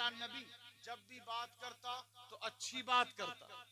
मेरा नबी जब भी बात करता तो अच्छी बात करता।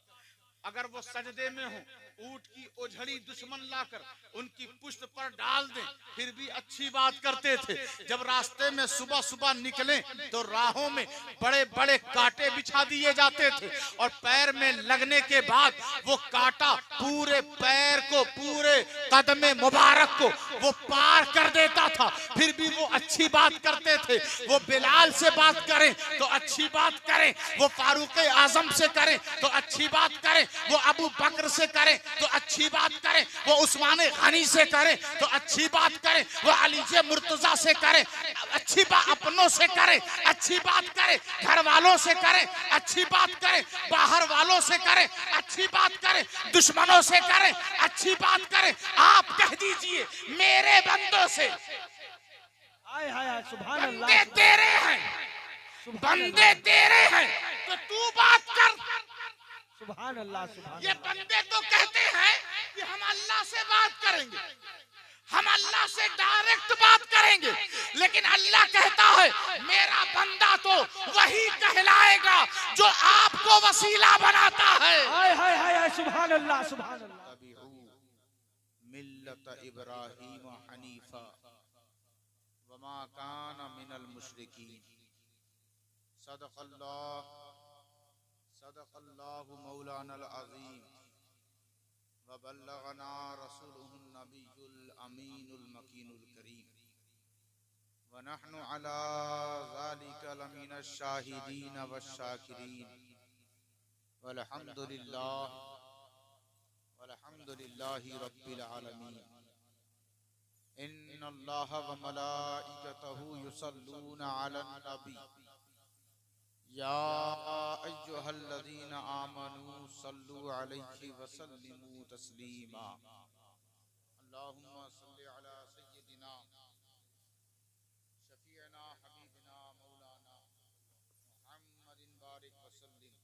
अगर वो सजदे में हो, ऊंट की ओझड़ी दुश्मन लाकर उनकी पुश्त पर डाल दे, फिर भी अच्छी बात करते थे। जब रास्ते में सुबह सुबह निकले तो राहों में बड़े बड़े कांटे बिछा दिए जाते थे और पैर में लगने के बाद वो कांटा पूरे पैर को, पूरे कदम मुबारक को वो पार कर देता था, फिर भी वो अच्छी बात करते थे। वो बिलाल से बात करें तो अच्छी बात करें, वो फारूक आजम से करें तो अच्छी बात करें, वो अबू बकर से करें तो अच्छी बात करें, वो उस्मान गनी से करें तो अच्छी बात करें, वो अली से मुर्तजा से करें अच्छी बात, अपनों से करें अच्छी बात करें, घर वालों से करें अच्छी बात करें, बाहर वालों से करें अच्छी बात करें, दुश्मनों से करें अच्छी बात करें। आप कह दीजिए मेरे बंदों से, बंदे तेरे हैं, बंदे तेरे हैं तो तू बात कर। सुभान अल्लाह, सुभान ये बंदे तो कहते हैं कि हम अल्लाह से बात करेंगे, हम अल्लाह से डायरेक्ट बात करेंगे, लेकिन अल्लाह कहता है मेरा बंदा तो वही कहलाएगा जो आपको वसीला बनाता है। हाय हाय हाय, सुभान अल्लाह, सुभान अल्लाह। मिल्लत इब्राहीम हनीफा वमा कान मिनल मुशरिकीन। सदक़ल्लाहु मौलानल अज़ीम व बल्लगना रसूलुहुन नबियुल अमीनुल मकीनुल करीम व नहनु अला ज़ालिका लमिनश शाहिदीन वश्शाकिरीन वल्हम्दुलिल्लाहि रब्बिल आलमीन। इन्नल्लाहा व मलाइकतहु युसल्लूना अलन नबी या अय्युहल्लज़ीना आमनू सल्लु अलैहि व सल्लिमू तस्लीमा। अल्लाहुम्मा सल्लि अला सय्यिदिना शफीअना हबीबिना मौलाना मुहम्मदिन बारिक व सल्लिम।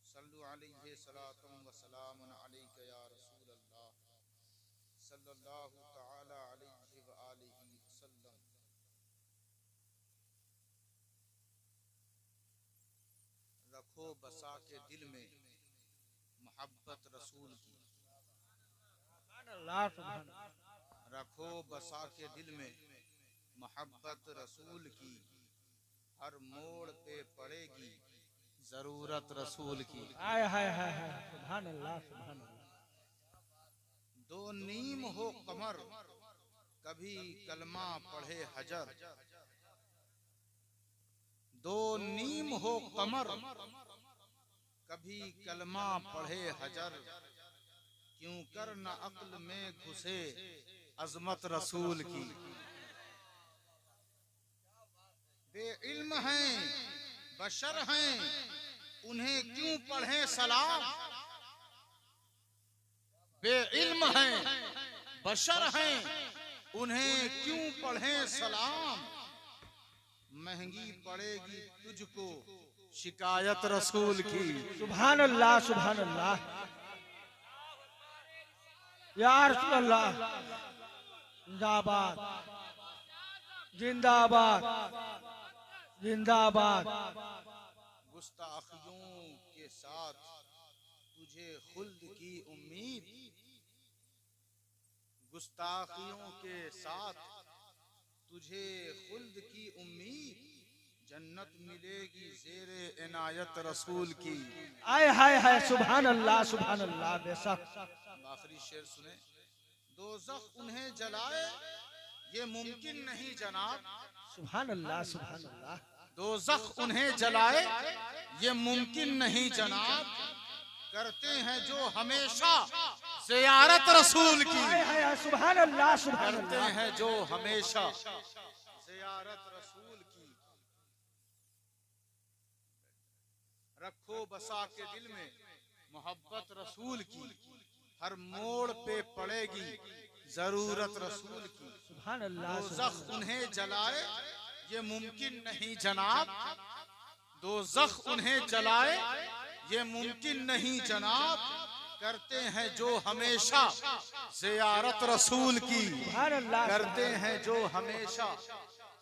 सल्लु अलैहि सलातुन व सलामुन अलैका या रसूल अल्लाह सल्लल्लाहु तआला अलैहि व आलिहि वसल्लम। रखो बसा के दिल में मोहब्बत रसूल की, रखो बसा के दिल में मोहब्बत रसूल की, हर मोड़ पे पड़ेगी जरूरत रसूल की। हाय हाय हाय हाय, सुभान अल्लाह, सुभान अल्लाह। दो नीम हो कमर कभी कलमा पढ़े हजर, दो नीम हो कमर कभी कलमा पढ़े हजर, क्यों कर न अक्ल में घुसे अजमत रसूल की। बेइल्म हैं बशर हैं उन्हें क्यों पढ़े सलाम, बेइल्म हैं बशर हैं उन्हें क्यों पढ़े सलाम, महंगी पड़ेगी तुझको शिकायत रसूल की। सुभान अल्लाह, सुभान अल्लाह, या रसूल अल्लाह, जिंदाबाद जिंदाबाद जिंदाबाद। गुस्ताखियों के साथ तुझे खुल्द की उम्मीद, गुस्ताखियों के साथ तुझे खुल्द की उम्मीद, जन्नत मिलेगी ज़ेरे इनायत रसूल की। आय हाय हाय, सुभान अल्लाह, सुभान अल्लाह। बेशक आखिरी शेर सुने। दोज़ख उन्हें जलाए ये मुमकिन नहीं जनाब, सुभान अल्लाह, सुभान अल्लाह। दोज़ख उन्हें जलाए ये मुमकिन नहीं जनाब, करते हैं जो हमेशा ज़ियारत रसूल की। सुभान अल्लाह, सुभान करते अल्लाह। हैं जो हमेशा ज़ियारत रसूल की। रखो बसा के दिल में मोहब्बत रसूल की, हर मोड़ पे पड़ेगी जरूरत रसूल की। सुभान अल्लाह। दोज़ख उन्हें जलाए ये मुमकिन नहीं जनाब, दोज़ख उन्हें जलाए ये मुमकिन नहीं जनाब, करते हैं जो हमेशा ज़ियारत रसूल की। करते हैं जो हमेशा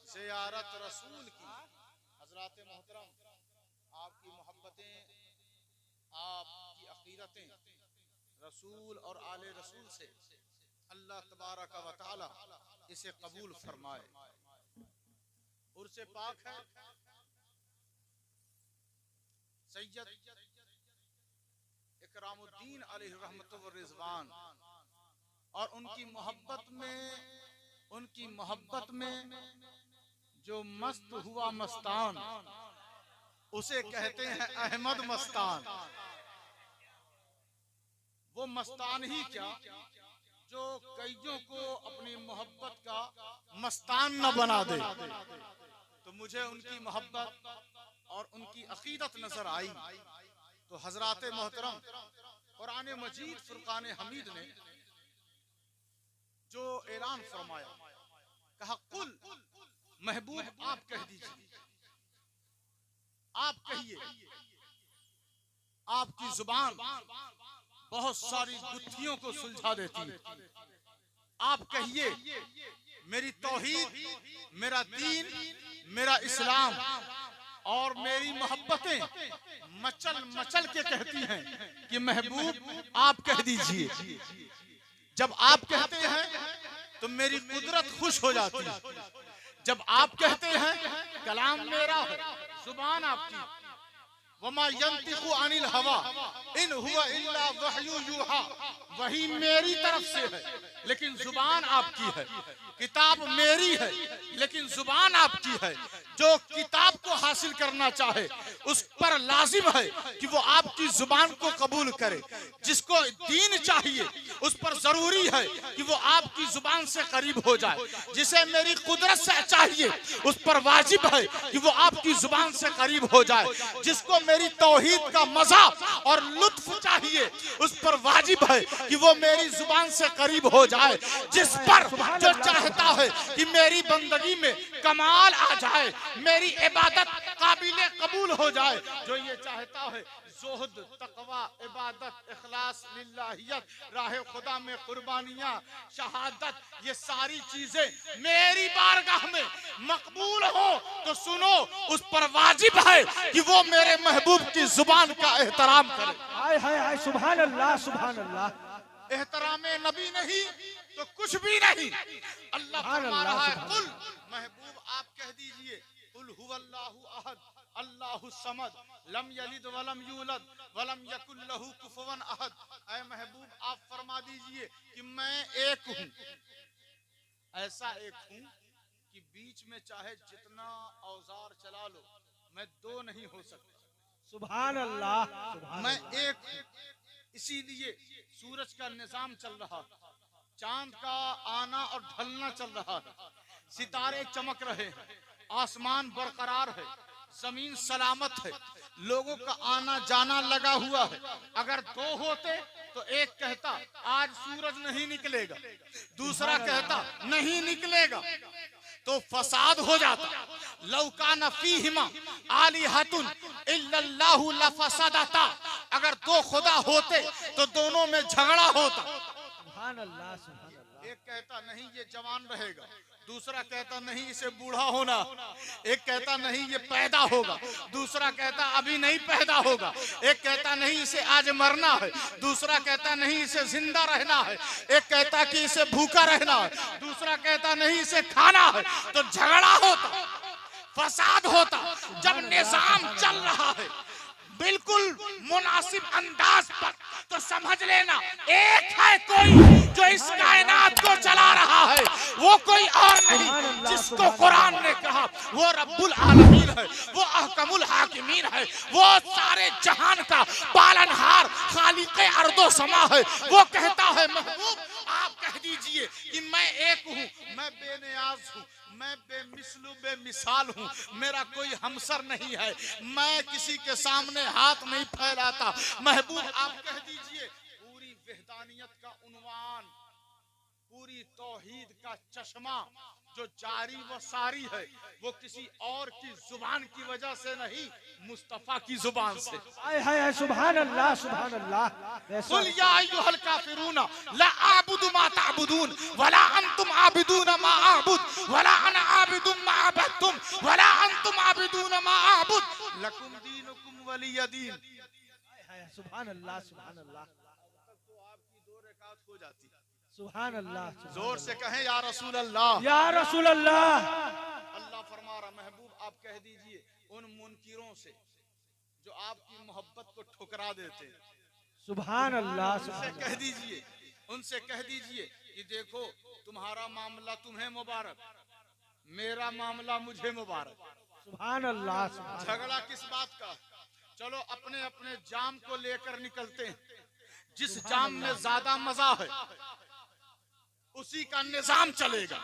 ज़ियारत रसूल की। हज़रात मोहतरम आपकी मोहब्बतें, आपकी अकीदतें रसूल और आले रसूल से अल्लाह तबारक व तआला इसे कबूल फरमाए। उर्से पाक है सैयद इकरामुद्दीन अलैहि रहमत व रिजवान, और उनकी मोहब्बत में जो मस्त हुआ मस्तान, उसे कहते हैं अहमद मस्तान। वो मस्तान ही क्या जो कईयों को अपनी मोहब्बत का मस्तान न बना दे। तो मुझे उनकी मोहब्बत और उनकी अकीदत नजर आई। तो हजरात मोहतरम कुरान मजीद फुरकान हमीद ने जो ऐलान फरमाया, कहा कुल महबूब आप कह दीजिए, आप कहिए, आपकी जुबान बहुत सारी गुत्थियों को सुलझा देती है। आप कहिए मेरी तौहीद, मेरा दीन, मेरा इस्लाम और मेरी मोहब्बतें मचल मचल के कहती हैं कि महबूब आप कह दीजिए। जब आप कहते हैं तो मेरी कुदरत खुश हो जाती है। जब आप कहते हैं कलाम मेरा है, जुबान आपकी, वमा यंतिकु अनिल हवा इन हुवा इल्ला वहयु यूहा, वही मेरी तरफ से है लेकिन जुबान आपकी है। किताब मेरी है लेकिन जुबान आपकी है। जो किताब को हासिल करना चाहे उस पर लाजिम है कि वो आपकी जुबान को कबूल करे। जिसको दीन चाहिए उस पर जरूरी है कि वो आपकी जुबान से करीब हो जाए। जिसे मेरी कुदरत से चाहिए उस पर वाजिब है कि वो आपकी जुबान से करीब हो जाए। जिसको मेरी तौहीद का मजा और लुत्फ चाहिए उस पर वाजिब है कि वो मेरी जुबान से करीब हो जाए। जिस पर जो चाहता है कि मेरी बंदगी में कमाल आ जाए, मेरी इबादत काबिले कबूल हो जाए, जो ये चाहता है ज़ुहद, तकवा, इबादत, इखलास, लिल्लाहियत, राह खुदा में कुर्बानियां, शहादत, ये सारी चीजें मेरी बारगाह में मकबूल हो तो सुनो, उस पर वाजिब है कि वो मेरे महबूब की जुबान का एहतराम करे। हाय हाय हाय, सुभान अल्लाह सुभान अल्लाह। एहतराम नबी नहीं तो कुछ भी नहीं। अल्लाह फरमा रहा है कुल महबूब आप कह दीजिए कुल हुवल्लाहु अहद अल्लाहु समद लम यलिद वलम यूलद वलम यकुल लहू कुफुवन अहद। ऐ महबूब आप फरमा दीजिए कि मैं एक हूँ, ऐसा एक हूँ कि बीच में चाहे जितना औजार चला लो मैं दो नहीं हो सकता। सुभान अल्लाह, मैं एक हूँ। इसीलिए सूरज का निजाम चल रहा है, चांद का आना और ढलना चल रहा है, सितारे चमक रहे हैं, आसमान बरकरार है, जमीन सलामत है, लोगों का आना जाना लगा हुआ है। अगर दो होते तो एक कहता आज सूरज नहीं निकलेगा, दूसरा कहता नहीं निकलेगा, तो फसाद हो जाता। लौकाना फीहिमा आलिहतुन इल्लल्लाहु लफसदता, अगर दो खुदा होते तो दोनों में झगड़ा होता। सुभान अल्लाह सुभान अल्लाह। एक कहता नहीं ये जवान रहेगा, दूसरा कहता नहीं इसे बूढ़ा होना, एक कहता नहीं ये पैदा होगा, दूसरा कहता अभी नहीं पैदा होगा, एक कहता नहीं इसे आज मरना है, दूसरा कहता नहीं इसे जिंदा रहना है, एक कहता कि इसे भूखा रहना है, दूसरा कहता नहीं इसे खाना है। तो झगड़ा होता, फसाद होता। जब निजाम चल रहा है बिल्कुल मुनासिब अंदाज पर, तो समझ लेना एक है कोई जो इस कायनात को चला रहा है, वो कोई और नहीं। जिसको कुरान ने कहा वो रब्बुल आलमीन है, वो अहकमुल हाकिमीन है, वो सारे जहान का पालनहार खालिक़े अर्दो समा है। वो कहता है महबूब आप कह दीजिए कि मैं एक हूँ, मैं बेनियाज हूँ, मैं बेमिसलू बेमिसाल हूँ, मेरा कोई हमसर नहीं है, मैं किसी के सामने हाथ नहीं फैलाता। महबूब आप कह दीजिए पूरी वहदानियत का उन्वान, पूरी तौहीद का चश्मा जो जारी व सारी है वो किसी और की जुबान की वजह से नहीं मुस्तफा की जुबान से। हाय सुभान अल्लाह सुभान अल्लाह। कुल या अय्युहल काफिरून ला अअबुदु मा तअबुदून वला अंतुम आबिदून मा अअबुद वला अना आबिदुम मा अबदतुम वला अंतुम आबिदून मा अअबुद लकुम दीनुकुम वलिय दीन। सुभान अल्लाह सुभान अल्लाह। तो आपकी 2 रकात हो जाती। सुभान अल्लाह। जोर से कहें या रसूल अल्लाह या रसूल अल्लाह। अल्लाह फरमा रहा महबूब आप कह दीजिए उन मुनकिरों से जो आपकी मोहब्बत को ठुकरा देते हैं। सुभान अल्लाह। उनसे कह दीजिए कि देखो तुम्हारा मामला तुम्हें मुबारक, मेरा मामला मुझे मुबारक। सुभान अल्लाह। झगड़ा किस बात का? चलो अपने अपने जाम को लेकर निकलते हैं। जिस जाम में ज्यादा मजा है उसी का निजाम चलेगा,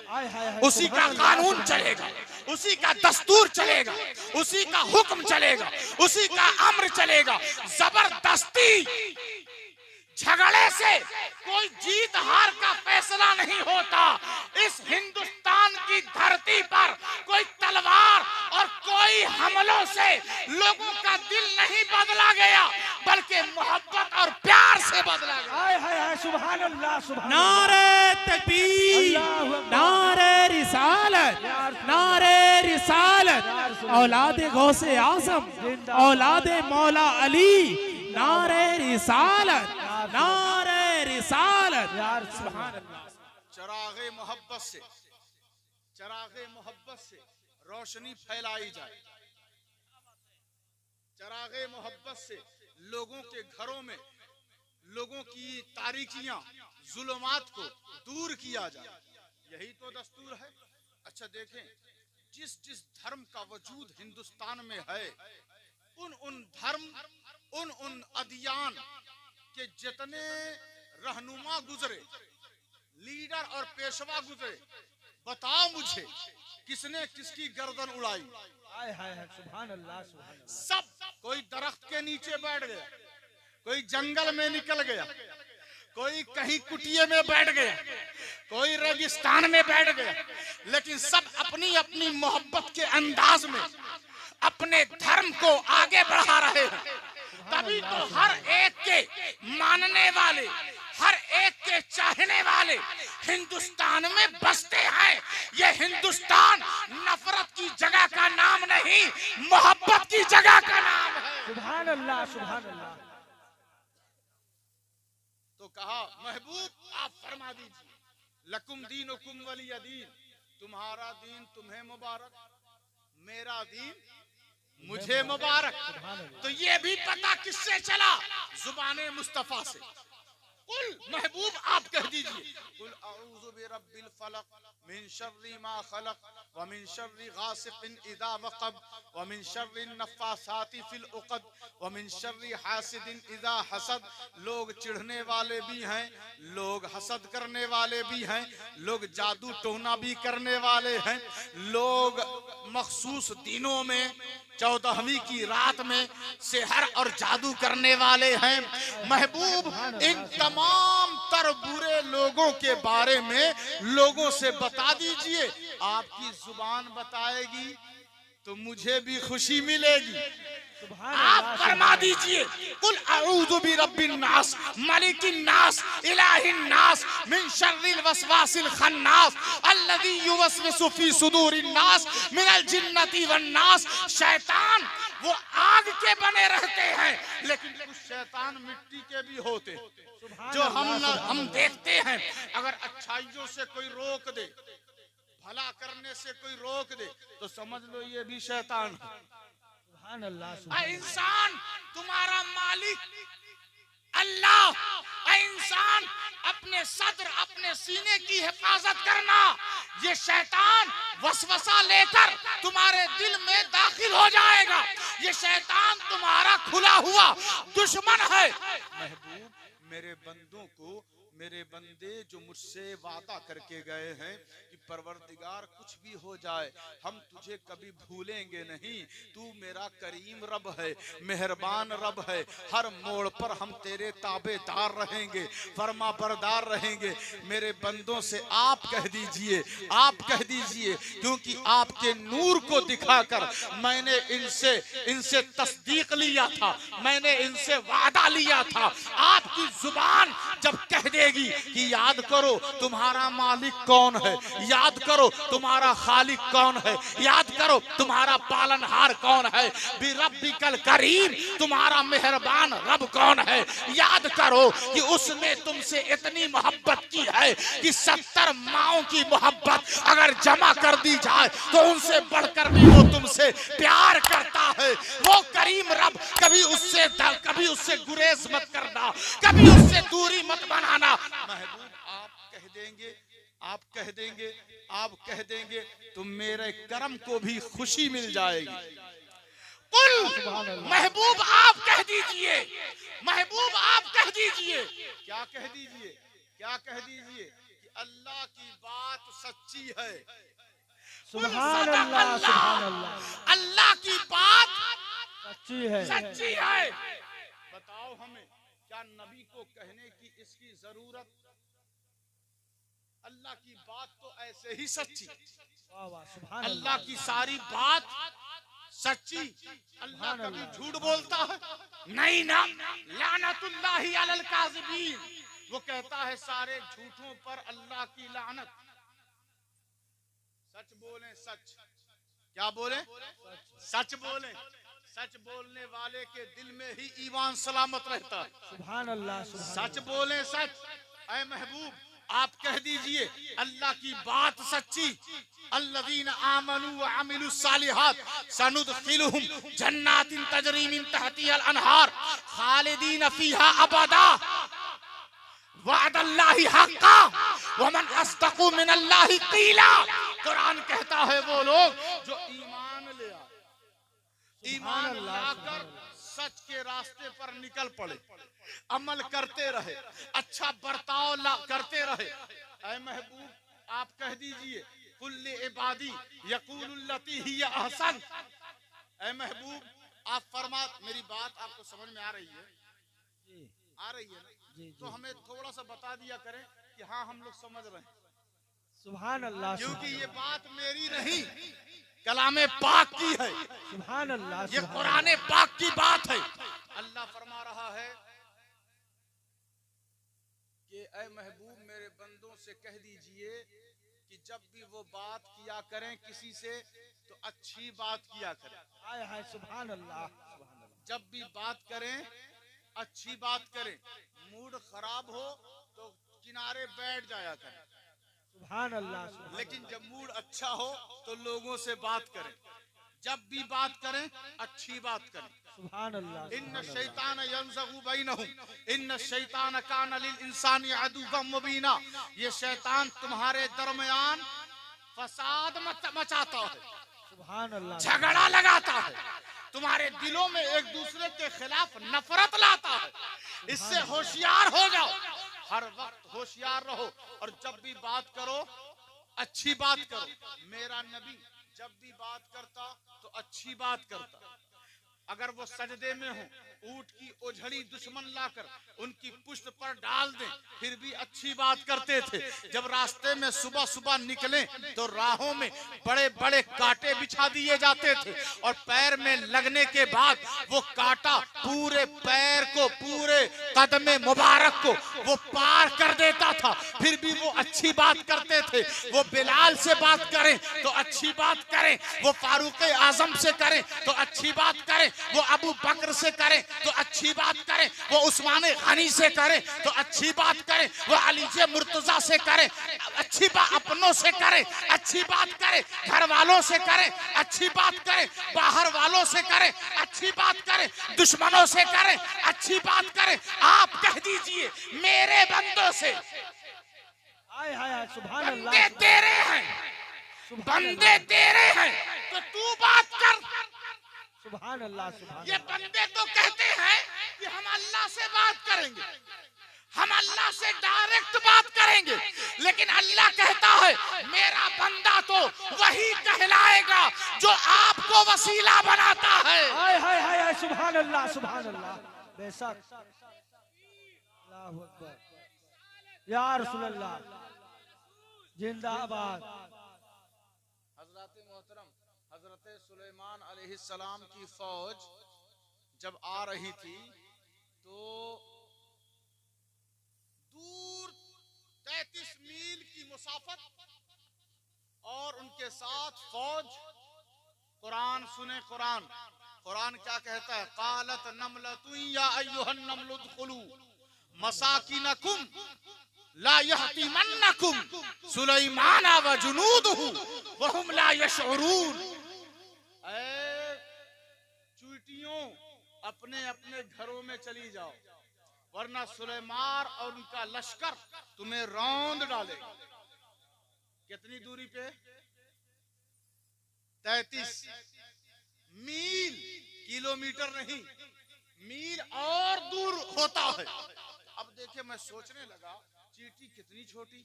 उसी का कानून चलेगा, उसी का दस्तूर चलेगा, उसी का हुक्म चलेगा, उसी का अम्र चलेगा। जबरदस्ती झगड़े से कोई जीत हार का फैसला नहीं होता। इस हिंदुस्तान की धरती पर कोई तलवार और कोई हमलों से लोगों का दिल नहीं बदला गया, बल्कि मोहब्बत और प्यार से बदला गया। सुभान अल्लाह सुभान। नारे तकबीर, नारे रिसालत, नारे रिसालत। औलादे गौसे आज़म, औलादे मौला अली, नारे रिसालत, नारे रिसालत। सुभान अल्लाह। चरागे मोहब्बत से, चरागे मोहब्बत से रोशनी फैलाई जाए। चरागे मोहब्बत से लोगों के घरों में लोगों की तारीकियां, जुल्मात को दूर किया जाए। यही तो दस्तूर है। अच्छा देखें, जिस जिस धर्म का वजूद हिंदुस्तान में है, उन धर्म, उन अदियान के जितने रहनुमा गुजरे, लीडर और पेशवा गुजरे, बताओ मुझे किसने किसकी गर्दन उड़ाई? सुभान अल्लाह सुभान अल्लाह। सब कोई दरख्त के नीचे बैठ गया, कोई जंगल में निकल गया, कोई कहीं कुटिये में बैठ गया, कोई रेगिस्तान में बैठ गया, लेकिन सब अपनी अपनी मोहब्बत के अंदाज में अपने धर्म को आगे बढ़ा रहे हैं। तभी तो हर एक के मानने वाले, हर एक के चाहने वाले हिंदुस्तान में बसते हैं। ये हिंदुस्तान नफरत की जगह का नाम नहीं, मोहब्बत की जगह का नाम है। सुभान अल्लाह सुभान अल्लाह। तो कहा महबूब आप फरमा दीजिए लकुम दीनुकुम वलिय दीन, तुम्हारा दीन तुम्हें मुबारक, मेरा दीन मुझे मुबारक। तो ये भी पता किससे चला? जुबाने मुस्तफा से। कुल महबूब आप कह दीजिए कुल अऊज़ु बिरब्बिल फलक मिन शर्रि मा खलक व मिन शर्रि गासिकिन इज़ा वक़ब व मिन शर्रि नफ़्फ़ासाति फिल उक़द व मिन शर्रि हासिदिन इज़ा हसद। लोग चिढ़ने वाले भी हैं, लोग हसद करने वाले भी हैं, लोग जादू टोना भी करने वाले हैं, लोग मखसूस दिनों में 14वीं की रात में सेहर और जादू करने वाले हैं। महबूब इन तमाम तर बुरे लोगों के बारे में लोगों से बता दीजिए, आपकी जुबान बताएगी तो मुझे भी खुशी मिलेगी। आप फरमा दीजिए कुल अऊज़ु बिरब्बिन नास मलिकिन नास इलाहिन नास मिन शर्रिल वसवासिल खन्नास अल्लज़ी युवस्विसु फी सुदूरिन नास मिनल जिन्नति वन नास। शैतान वो आग के बने रहते हैं, लेकिन कुछ शैतान मिट्टी के भी होते हैं जो हम देखते हैं। अगर अच्छाइयों से कोई रोक दे, भला करने से कोई रोक दे, तो समझ लो ये भी शैतान है। इंसान तुम्हारा मालिक अल्लाह, इंसान अपने सद्र, अपने सीने की हिफाजत करना। ये शैतान वसवसा लेकर तुम्हारे दिल में दाखिल हो जाएगा। ये शैतान तुम्हारा खुला हुआ दुश्मन है। महबूब मेरे बंदों को मेरे बंदे जो मुझसे वादा करके गए हैं कि परवरदिगार कुछ भी हो जाए हम तुझे कभी भूलेंगे नहीं, तू मेरा करीम रब है, मेहरबान रब है, हर मोड़ पर हम तेरे ताबेदार रहेंगे, फरमा बरदार रहेंगे। मेरे बंदों से आप कह दीजिए, आप कह दीजिए, क्योंकि आपके नूर को दिखाकर मैंने इनसे तस्दीक लिया था, मैंने इनसे वादा लिया था। आपकी जुबान जब कह देगी कि याद करो तुम्हारा मालिक कौन है, याद करो तुम्हारा खालिक कौन है, याद करो तुम्हारा पालनहार कौन है, बिरब्बिकल करीम तुम्हारा मेहरबान रब कौन है, याद करो कि उसने तुमसे इतनी मोहब्बत की है कि 70 माओं की मोहब्बत अगर जमा कर दी जाए तो उनसे बढ़कर भी वो तुमसे प्यार करता है। वो करीम रब कभी उससे गुरेज मत करना, कभी उससे दूरी मत बनाना। महबूब आप कह देंगे, आप कह देंगे तो मेरे करम को भी खुशी मिल जाएगी। महबूब आप कह दीजिए, महबूब आप कह दीजिए, क्या कह दीजिए, क्या कह दीजिए कि अल्लाह की बात सच्ची है। सुभान अल्लाह, सुभान अल्लाह, अल्लाह की बात सच्ची है, सच्ची है। बताओ हमें क्या नबी को कहने की इसकी जरूरत? अल्लाह की बात तो ऐसे ही सच्ची, अल्लाह की सारी बात सच्ची। अल्लाह कभी झूठ बोलता है? नहीं ना, लानतुल्लाहि अलल काज़िबीन। वो कहता है सारे झूठों पर अल्लाह की लानत। सच बोलें, सच क्या बोलें? सच बोलें। सच बोलने वाले के दिल में ही ईमान सलामत रहता है। सुभान अल्लाह, सच बोलें, सच। ऐ महबूब आप कह दीजिए अल्लाह की बात सच्ची। अल्लज़ीना आमनू व अमिलु सालिहात सनुदखिलुहुम जन्नातिन तजरी मिन तहतिहल अनहार खालिदीन फीहा अबदा वअदल्लाहि हक्का व मन अस्दक़ु मिनल्लाहि क़ीला। कुरान कहता है वो लोग जो ईमान लाकर सच के रास्ते पर निकल पड़े, अमल करते रहे, अच्छा बर्ताव करते रहे। ऐ महबूब आप कह दीजिए कुल्ले इबादी यक़ूलुल्लती हिया अहसन। ऐ महबूब आप फरमा, मेरी बात आपको समझ में आ रही है? आ रही है ना? तो हमें थोड़ा सा बता दिया करें कि हाँ हम लोग समझ रहे हैं। सुभान अल्लाह, क्योंकि ये बात मेरी नहीं, कलामे पाक की है। सुभान अल्लाह, ये कुरान पाक की बात है। अल्लाह फरमा रहा है कि ऐ महबूब मेरे बंदों से कह दीजिए कि जब भी वो बात किया करें किसी से तो अच्छी बात किया करें। हाय हाय, सुभान अल्लाह, जब भी बात करें अच्छी बात करें। मूड खराब हो तो किनारे बैठ जाया करें। सुभान अल्लाह, लेकिन जब मूड अच्छा हो तो लोगों से बात करें। जब भी बात करें अच्छी बात करें। सुभान अल्लाह, इन्न शैतान यंज़गु बैनहुम इन्न शैतान कान लिल इंसानी अदुव्वन मुबीना। ये शैतान तुम्हारे दरमियान फसाद मचाता है, सुभान अल्लाह, झगड़ा लगाता है, तुम्हारे दिलों में एक दूसरे के खिलाफ नफरत लाता है। इससे होशियार हो जाओ, हर वक्त होशियार रहो और जब भी बात करो अच्छी बात करो। मेरा नबी जब भी बात करता तो अच्छी बात करता। अगर वो सजदे में हो, ऊंट की ओझड़ी दुश्मन लाकर उनकी पुष्ट पर डाल दें फिर भी अच्छी बात करते थे। जब रास्ते में सुबह सुबह निकले तो राहों में बड़े बड़े कांटे बिछा दिए जाते थे और पैर में लगने के बाद वो कांटा पूरे पैर को, पूरे कदम मुबारक को वो पार कर देता था, फिर भी वो अच्छी बात करते थे। वो बिलाल से बात करें तो अच्छी बात करें, वो फारूक आजम से करें तो अच्छी बात करें, वो अबू बकर से करें तो अच्छी बात करें, वो उस्मान गनी से करें तो अच्छी बात करें, वो अली मुर्तजा से करें अच्छी बात, अपनों से करें अच्छी बात करें, घर वालों से करें अच्छी बात करें, बाहर वालों से करें अच्छी बात करें, दुश्मनों से करें अच्छी बात करें। आप कह दीजिए मेरे बंदों से, हाय हाय, सुभान अल्लाह, बंदे तेरे हैं, बंदे तेरे हैं तो तू बात कर। सुभान अल्लाह, सुभान ये बंदे तो कहते हैं कि हम अल्लाह से बात करेंगे, हम अल्लाह से डायरेक्ट बात करेंगे, लेकिन अल्लाह कहता है मेरा बंदा तो वही कहलाएगा जो आपको वसीला बनाता है। हाय हाय हाय हाय, सुभान अल्लाह सुभान अल्लाह। बेशक, अल्लाहु अकबर, या रसूल अल्लाह जिंदाबाद। हजरत मोहतरम हजरत सुलेमान अलैहिस्सलाम की फौज जब आ रही थी तो दूर 33 मील की मुसाफत और उनके साथ फौज। कुरान सुने, कुरान क्या कहता है? कालत नमलतुन या अय्युहन नमलु उदखुलू मसाकिनकुम ला यहतिमन्नकुम सुलैमान व जुनूदुहु व हुम ला यशउरून। ऐ चूटियों, अपने अपने घरों में चली जाओ, वरना सुलेमान और उनका लश्कर तुम्हें रौंद डालेगा। कितनी दूरी पे? 33 मील, किलोमीटर नहीं, मील और दूर होता है। अब देखिए, मैं सोचने लगा चींटी कितनी छोटी,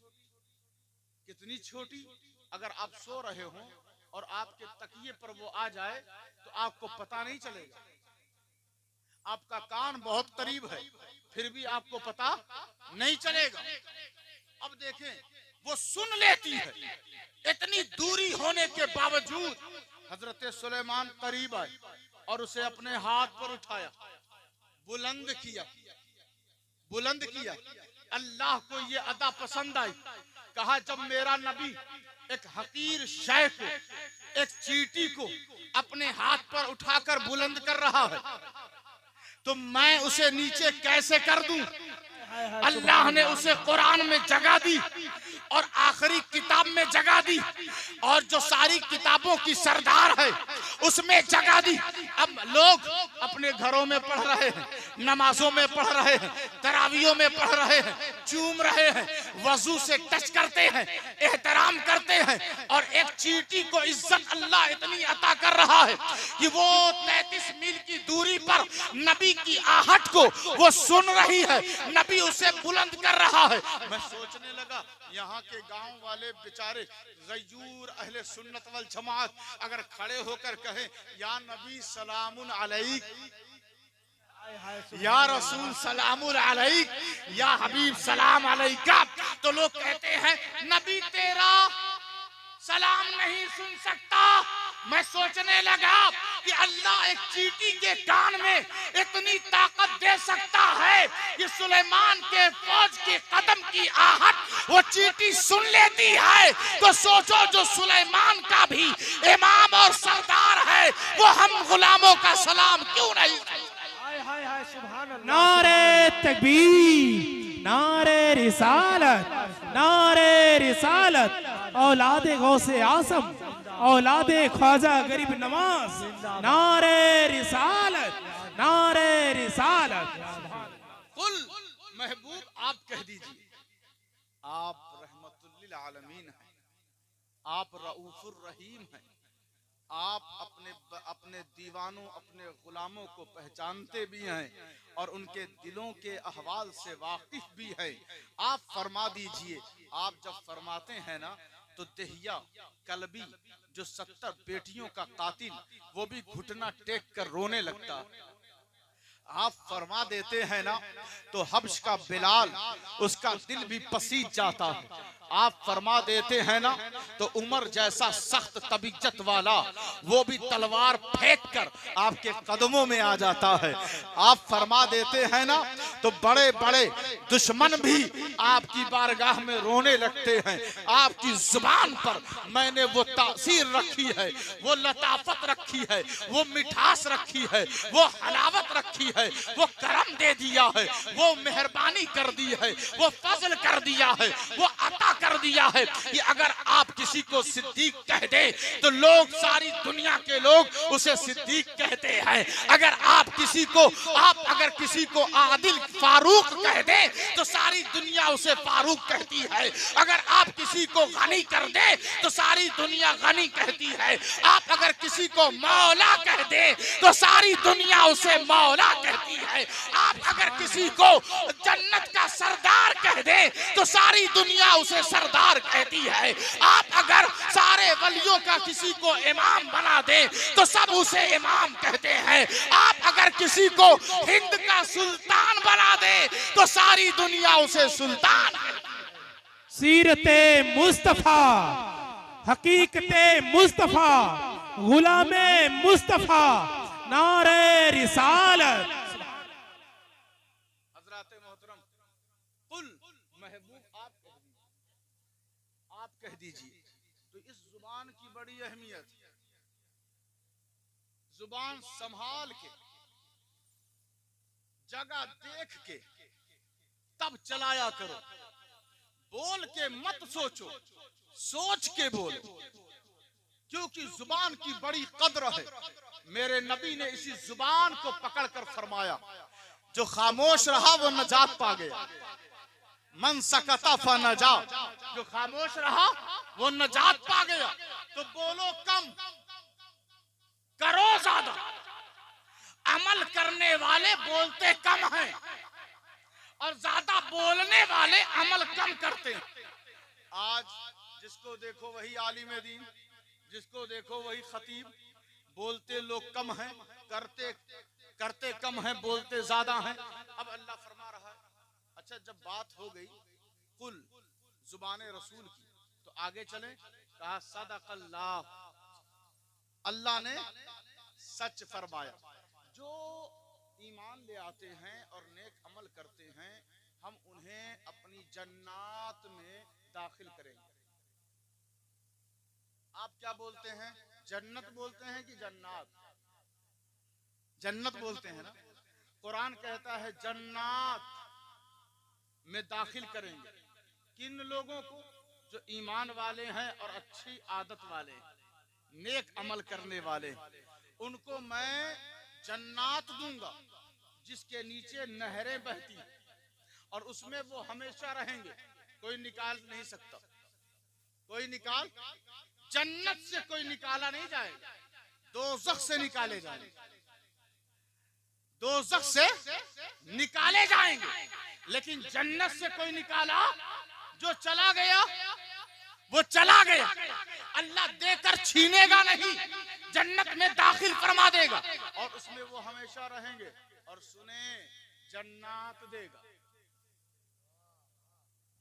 कितनी छोटी। अगर आप सो रहे हो और आपके तकिए पर वो आ जाए तो आपको पता नहीं चलेगा। आपका कान बहुत करीब है, फिर भी आपको पता नहीं चलेगा। अब देखें, वो सुन लेती है। इतनी दूरी होने के बावजूद हजरत सुलेमान करीब आए और उसे अपने हाथ पर उठाया, बुलंद किया, बुलंद किया। अल्लाह को ये अदा पसंद आई। कहा जब मेरा नबी एक हकीर शय को, एक चींटी को अपने हाथ पर उठाकर बुलंद कर रहा है तो मैं उसे नीचे कैसे कर दूं? अल्लाह ने उसे कुरान में जगह दी और आखिरी किताब में जगह दी और जो सारी किताबों की सरदार है उसमें जगह दी। अब लोग अपने घरों में पढ़ रहे हैं, नमाजों में पढ़ रहे हैं, तरावियों में पढ़ रहे हैं, चूम रहे हैं, वजू से टच करते हैं, एहतराम करते हैं। और एक चींटी को इज्जत अल्लाह इतनी अता कर रहा है कि वो 33 मील की दूरी पर नबी की आहट को वो सुन रही है, नबी उसे बुलंद कर रहा है। मैं सोचने लगा, यहाँ के गांव वाले बेचारे गयूर अहले सुन्नत वल जमात अगर खड़े होकर कहें या नबी सलामुन अलैक, या रसूल सलामुन अलैक, या हबीब सलाम अलैका, तो लोग कहते हैं नबी तेरा सलाम नहीं सुन सकता। मैं सोचने लगा कि अल्लाह एक चींटी के कान में इतनी ताकत दे सकता है कि सुलेमान के फौज के कदम की आहट वो चींटी सुन लेती है, तो सोचो जो सुलेमान का भी इमाम और सरदार है वो हम गुलामों का सलाम क्यों नहीं? नारे तकबीर, नारे रिसालत, नारे रिसालत, औलादे गौसे आसम, औलादे ख्वाजा गरीब नवाज, नारे रिसालत, नारे रिसालत। कुल महबूब आप कह दीजिए, आप रहमतुल लिल आलमीन हैं, आप रऊफुर रहीम हैं, आप अपने दीवानों, अपने गुलामों को पहचानते भी हैं और उनके दिलों के अहवाल से वाकिफ भी हैं। आप फरमा दीजिए, आप जब फरमाते हैं ना तो दहिया कलबी जो 70 बेटियों का कातिल वो भी घुटना टेक कर रोने लगता। आप फरमा देते हैं ना तो हब्श का बिलाल उसका दिल भी पसीज जाता है। आप फरमा देते हैं ना तो उमर जैसा सख्त तबीयत वाला वो भी तलवार फेंक कर आपके कदमों में आ जाता है। आप फरमा देते हैं ना तो बड़े बड़े दुश्मन भी आपकी बारगाह में रोने लगते हैं। आपकी जुबान पर मैंने वो तासीर रखी है, वो लताफत रखी है, वो मिठास रखी है, वो हलावत रखी है, वो करम दे दिया है, वो मेहरबानी कर दी है, वो फजल कर दिया है, वो अता कर दिया है कि अगर आप किसी को सिद्दीक कह दे तो लोग, सारी दुनिया के लोग उसे सिद्दीक कहते हैं। अगर आप किसी को आदिल फारूक कह दे तो सारी दुनिया उसे फारूक कहती है। अगर आप किसी को गनी कर दे तो सारी दुनिया गनी कहती है। आप अगर किसी को मौला कह दे तो सारी दुनिया उसे मौला कहती है। आप अगर किसी को जन्नत का सरदार कह दे तो सारी दुनिया उसे सरदार कहती है। आप अगर सारे वलियों का किसी को इमाम बना दे तो सब उसे इमाम कहते हैं। आप अगर किसी को हिंद का सुल्तान बना दे तो सारी दुनिया उसे सुल्तान। सीरते मुस्तफा, हकीकते मुस्तफा, गुलामे मुस्तफा, नारे रिसालत। हजरात मोहतरम, कुल महबूब आप कह दीजिए। तो इस जुबान की बड़ी अहमियत, जुबान संभाल के, जगह देख के तब चलाया करो। बोल के मत सोचो, सोच के बोल, क्योंकि जुबान की बड़ी कद्र है। मेरे नबी ने इसी जुबान को पकड़कर फरमाया, जो खामोश रहा वो नजात पा गया। मन सकता फनजा, जो खामोश रहा वो नजात पा गया। तो बोलो कम, करो ज्यादा। अमल करने वाले बोलते कम हैं और ज्यादा बोलने वाले अमल कम करते हैं। आज जिसको देखो वही आलिम दीन, जिसको देखो वही खतीब। बोलते लोग कम हैं, करते कम हैं, बोलते ज्यादा हैं। अब अल्लाह फरमा रहा है, अच्छा जब बात हो गई कुल जुबान रसूल की, तो आगे चले। कहा सदक़ल्लाह, अल्लाह ने सच फरमाया। जो ईमान ले आते हैं और नेक अमल करते हैं, हम उन्हें अपनी जन्नात में दाखिल करेंगे। आप क्या बोलते हैं, जन्नत बोलते हैं कि जन्नात? जन्नत बोलते हैं ना। कुरान कहता है जन्नात में दाखिल करेंगे किन लोगों को? जो ईमान वाले हैं और अच्छी आदत वाले, नेक अमल करने वाले। उनको मैं जन्नात दूंगा जिसके नीचे नहरें बहती और उसमें वो हमेशा रहेंगे, कोई निकाल नहीं सकता। कोई निकाल, जन्नत से कोई निकाला नहीं जाएगा, दोज़ख से निकाले जाएंगे, दोज़ख से निकाले जाएंगे। लेकिन जन्नत से कोई निकाला, जो चला गया वो चला गया। अल्लाह देकर छीनेगा नहीं, जन्नत में दाखिल फरमा देगा और उसमें वो हमेशा रहेंगे। और सुने, जन्नत देगा।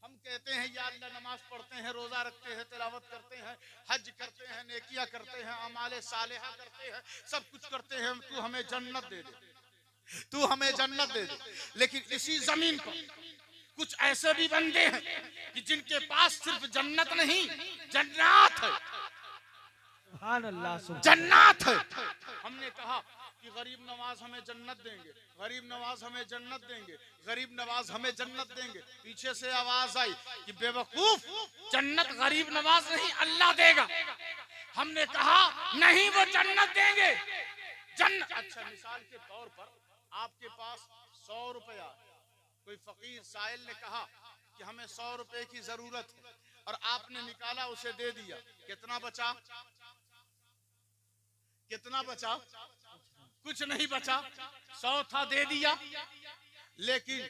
हम कहते हैं या अल्लाह, नमाज पढ़ते हैं, रोजा रखते हैं, तिलावत करते हैं, हज करते हैं, नेकिया करते हैं, अमाले सालेहा करते हैं, सब कुछ करते हैं। तू हमें जन्नत दे दे, तू हमें जन्नत दे दे। लेकिन इसी जमीन पर कुछ ऐसे भी बंदे हैं कि जिनके पास सिर्फ जन्नत नहीं, जन्नत है। सुभान अल्लाह, जन्नत है। हमने कहा कि गरीब नवाज हमें जन्नत देंगे, गरीब नवाज हमें जन्नत देंगे, गरीब नवाज हमें जन्नत देंगे। पीछे से आवाज आई कि बेवकूफ, जन्नत गरीब नवाज नहीं, अल्लाह देगा। हमने कहा नहीं, वो जन्नत देंगे। जन्नत, अच्छा मिसाल के तौर पर आपके पास 100 रुपया, कोई फकीर साइल ने कहा कि हमें 100 रुपए की जरूरत है और आपने निकाला, उसे दे दिया। कितना बचा? कितना बचा? कुछ नहीं बचा। 100 था, दे दिया। लेकिन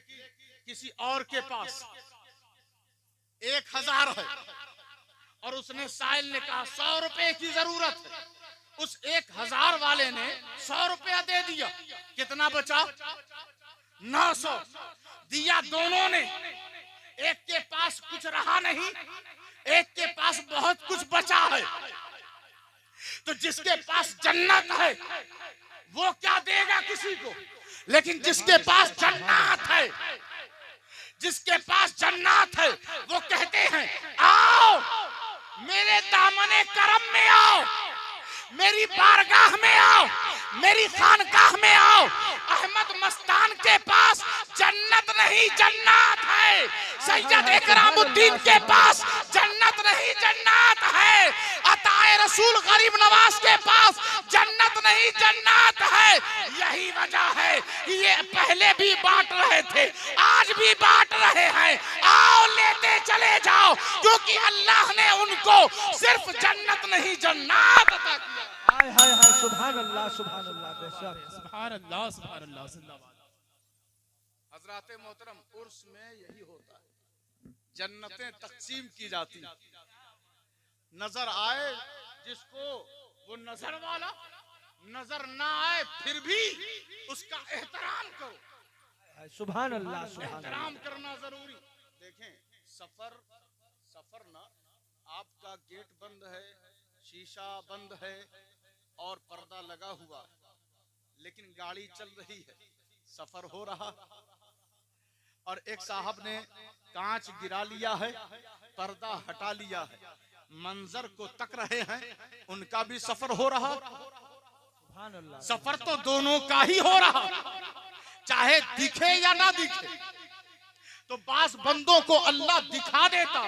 किसी और के पास 1000 है और उसने साइल ने कहा 100 रुपए की जरूरत है। उस 1000 वाले ने 100 रुपया दे दिया। कितना बचा? 900 दिया दोनों ने। एक के पास कुछ रहा नहीं, एक के पास बहुत कुछ बचा है। तो जिसके पास जन्नत है वो क्या देगा किसी को? लेकिन जिसके पास जन्नत है, जिसके पास जन्नत है, वो कहते हैं आओ मेरे दामने करम में आओ, मेरी बारगाह में आओ, मेरी खानकाह में आओ। अहमद मस्तान के पास जन्नत नहीं, जन्नत है। सैयद इकरामुद्दीन के पास जन्नत नहीं, जन्नत है। अताए रसूल गरीब नवाज के पास जन्नत नहीं जन्नत है। यही वजह है कि ये पहले भी बांट रहे थे, आज भी बांट रहे हैं। आओ लेते चले जाओ, क्योंकि अल्लाह ने उनको सिर्फ जन्नत नहीं जन्नत अता किया। हाय हाय हाय, सुभान अल्लाह सुभान अल्लाह, बेशक सुभान अल्लाह सुभान अल्लाह, जिंदाबाद। हजरात मोहतरम, उर्स में यही होता है, जन्नतें तकसीम की जाती। नजर आए जिसको वो नजर वाला, नजर ना आए फिर भी उसका एहतराम करो। हाय, सुभान अल्लाह सुभान अल्लाह। एहतराम करना जरूरी। देखें, सफर ना, आपका गेट बंद है, शीशा बंद है और पर्दा लगा हुआ है, लेकिन गाड़ी चल रही है, सफर हो रहा। और एक साहब ने कांच गिरा लिया है, पर्दा हटा लिया है, मंजर को तक रहे हैं, उनका भी सफर हो रहा। सुभान अल्लाह। सफर तो दोनों का ही हो रहा, चाहे दिखे या ना दिखे। तो बास बंदों को अल्लाह दिखा देता,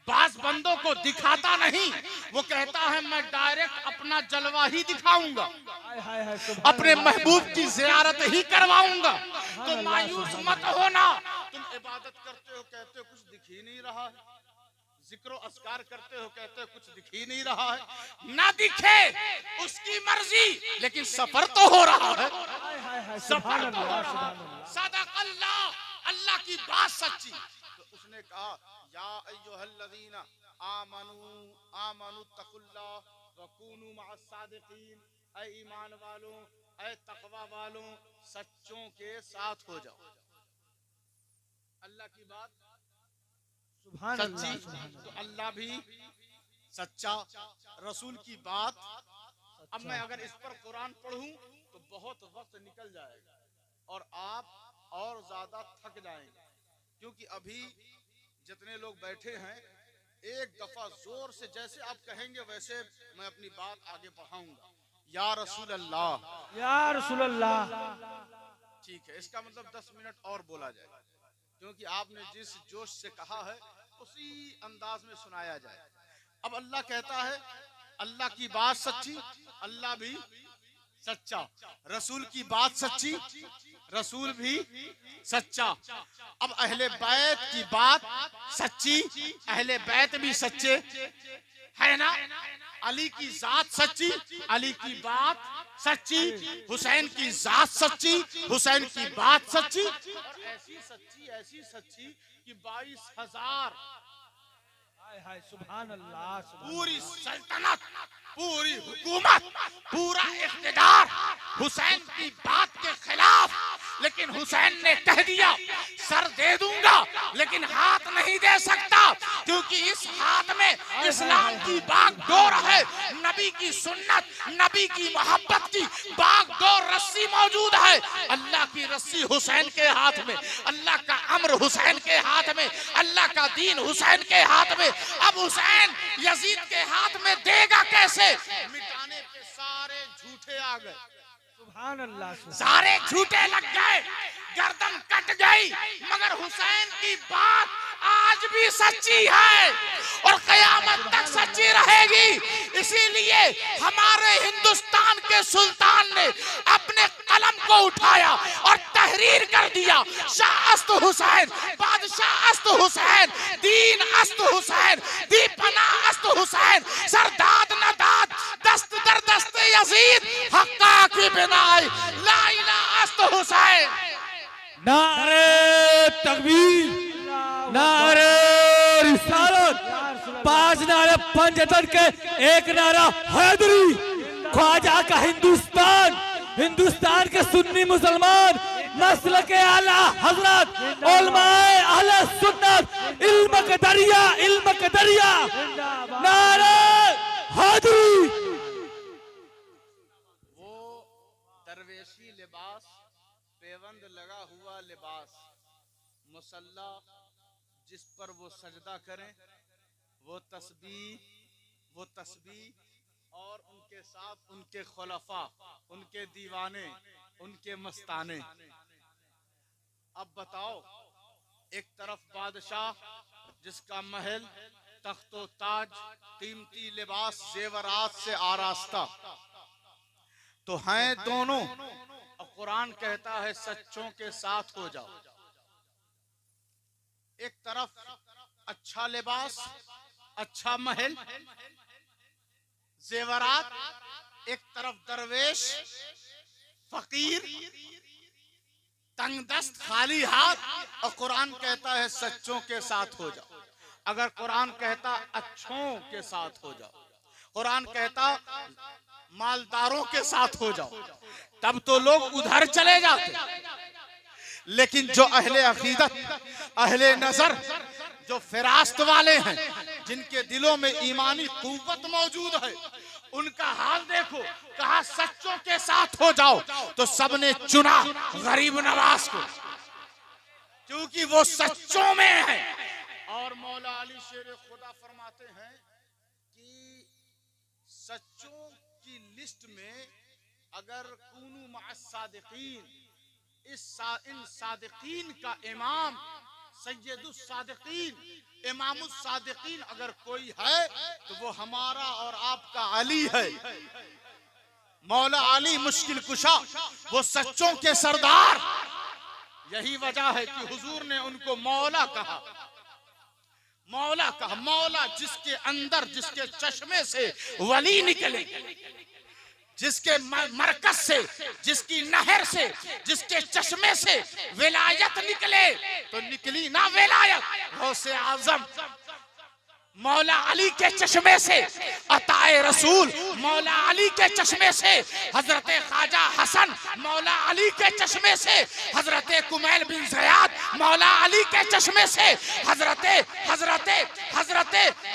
बास बंदों को दिखाता नहीं। वो कहता है मैं डायरेक्ट अपना जलवा ही दिखाऊंगा, हाय हाय हाय, सुभान अपने अल्लाह। महबूब की जियारत ही करवाऊंगा। तो मायूस मत होना। तुम इबादत करते हो, कहते हो कुछ दिख ही नहीं रहा है, जिक्र अस्कार करते हो, कहते हो कुछ दिख ही नहीं रहा है। ना दिखे उसकी मर्जी, लेकिन सफर तो हो रहा है। हाय हाय हाय, सफर सुभान तो हो अल्लाह रहा सुभान है। अल्लाह। सदक अल्लाह, अल्लाह की बात सच्ची। तो उसने कहा या अय्युहल्लज़ीना आमनू तकुल्लाह व कूनू मअस सादिकीन, ऐ ईमान वालों, ऐ तकवा वालों, सच्चों के साथ हो जाओ। अल्लाह की बात सुभान सच्ची, अल्लाह सुभान तो अल्लाह भी सच्चा, रसूल की बात। अब मैं अगर इस पर कुरान पढ़ूं तो बहुत वक्त निकल जाएगा और आप और ज्यादा थक जाएंगे, क्योंकि अभी जितने लोग बैठे हैं, एक दफा जोर से जैसे आप कहेंगे वैसे मैं अपनी बात आगे बढ़ाऊंगा। या रसूल अल्लाह, या रसूल अल्लाह। ठीक है, इसका मतलब 10 मिनट और बोला जाए, क्योंकि आपने जिस जोश से कहा है उसी अंदाज में सुनाया जाए। अब अल्लाह कहता है अल्लाह की बात सच्ची, अल्लाह भी सच्चा, रसूल की बात सच्ची, रसूल भी सच्चा। अब अहले बैत की बात सच्ची, अहले बैत भी सच्चे है ना। अली की जात सच्ची, अली की बात सच्ची, हुसैन की जात सच्ची, हुसैन की बात सच्ची। और ऐसी सच्ची कि 22,000 हाय हाय, सुभान अल्लाह सुभान पूरी सल्तनत, पूरी हुकूमत, पूरा इख्तिदार हुसैन की बात के खिलाफ, लेकिन हुसैन ने कह दिया सर दे दूंगा लेकिन हाथ नहीं दे सकता, क्योंकि इस हाथ में इस्लाम की बागडोर है, नबी की सुन्नत, नबी की मोहब्बत की बागडोर रस्सी मौजूद है। अल्लाह की रस्सी हुसैन के हाथ में, अल्लाह का अम्र हुसैन के हाथ में, अल्लाह का दीन हुसैन के हाथ में। अब हुसैन यजीद के हाथ में देगा कैसे? मिटाने पे सारे झूठे आ गए, सुभान अल्लाह सुभान। सारे झूठे लग गए, गर्दन कट गई, मगर हुसैन की बात आज भी सच्ची है और कयामत तक सच्ची रहेगी। इसीलिए हमारे हिंदुस्तान के सुल्तान ने अपने कलम को उठाया और तहरीर कर दिया, शाह अस्त हुसैन, बादशाह अस्त हुसैन, दीन अस्त हुसैन, दीपना अस्त हुसैन, सरदाद नदाद, दस्त दर दस्त यजीद, हक्का की बिनाई, ला इलाहा अस्त हुसैन। नारे तकबीर, नारे रिसालत, 5 नारे पंचतन के, एक नारा हैदरी। ख्वाजा का हिंदुस्तान, हिंदुस्तान के सुन्नी मुसलमान, नस्ल के आला हजरत, उलमाए अहले सुन्नत, इल्म के दरिया, इल्म के दरिया, नारे हैदरी। वो दरवेशी लिबास, पेवंद लगा हुआ लिबास, मुसल्ला जिस पर वो सजदा करें, वो तस्बीह और उनके साथ उनके खुलफा, उनके दीवाने, उनके मस्ताने। अब बताओ, एक तरफ बादशाह जिसका महल तख्तो ताज, कीमती लिबास जेवरात से आरास्ता, तो हैं दोनों। और कुरान कहता है सच्चों के साथ हो जाओ। एक तरफ अच्छा लिबास, अच्छा महल, जेवरात, एक तरफ दरवेश, फकीर, तंगदस्त, खाली हाथ, और कुरान कहता है सच्चों के साथ हो जाओ। अगर कुरान कहता अच्छों के साथ हो जाओ, कुरान कहता मालदारों के साथ हो जाओ, तब तो लोग उधर चले जाते। लेकिन जो अहले अकीदत, अहले नजर, जो फिरासत वाले हैं, जिनके दिलों में ईमानी कुव्वत मौजूद है, उनका हाल देखो। कहा सच्चों के साथ हो जाओ, तो सबने चुना गरीब नवाज को, क्योंकि वो सच्चों में है। और मौला अली शेर खुदा फरमाते हैं कि सच्चों की लिस्ट में अगर कूनू मअस सादिकीन, इन सादिकीन का इमाम सैयदुस सादिकीन, इमामुस सादिकीन अगर कोई है तो वो हमारा और आपका अली है। मौला अली मुश्किल कुशा, वो सच्चों के सरदार। यही वजह है कि हुजूर ने उनको मौला कहा। मौला कहा, मौला जिसके अंदर, जिसके चश्मे से वली निकले, जिसके मरकज से, जिसकी नहर से, जिसके चश्मे से विलायत निकले, तो निकली ना विलायत गौसे आजम मौला अली के चश्मे से, अताए रसूल मौला अली के चश्मे से, हजरत ख्वाजा हसन मौला अली के चश्मे से, हजरत कुमैल बिन ज़ियाद मौला अली के चश्मे से, हजरत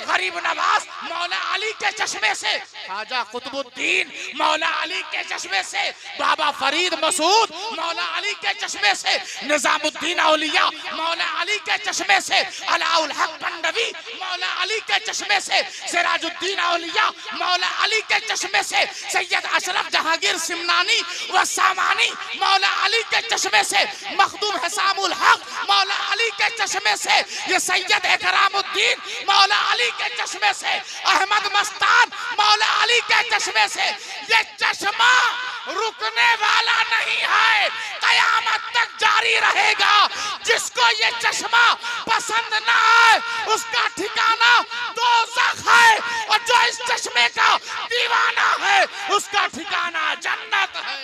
गरीब नवाज मौला अली के चश्मे से, ख्वाजा कुतुबुद्दीन मौला अली के चश्मे से, बाबा फरीद मसूद मौला अली के चश्मे से, निजामुद्दीन औलिया मौला अली के चश्मे से, अलाउल हक बंदवी मौला अली के चश्मे से, सिराजुद्दीन औलिया मौला अली के चश्मे से, सैयद अशरफ जहांगीर सिमनानी व सामानी मौला अली के चश्मे से, मखदूम हिसामुल हक मौला अली के चश्मे से, ये सैयद इकरामुद्दीन मौला अली के चश्मे से, अहमद मस्तान मौला अली के चश्मे से। ये चश्मा रुकने वाला नहीं है, कयामत तक जारी रहेगा। जिसको ये चश्मा पसंद ना आए उसका ठिकाना दोज़ख है, और जो इस चश्मे का दीवाना है उसका ठिकाना जन्नत है।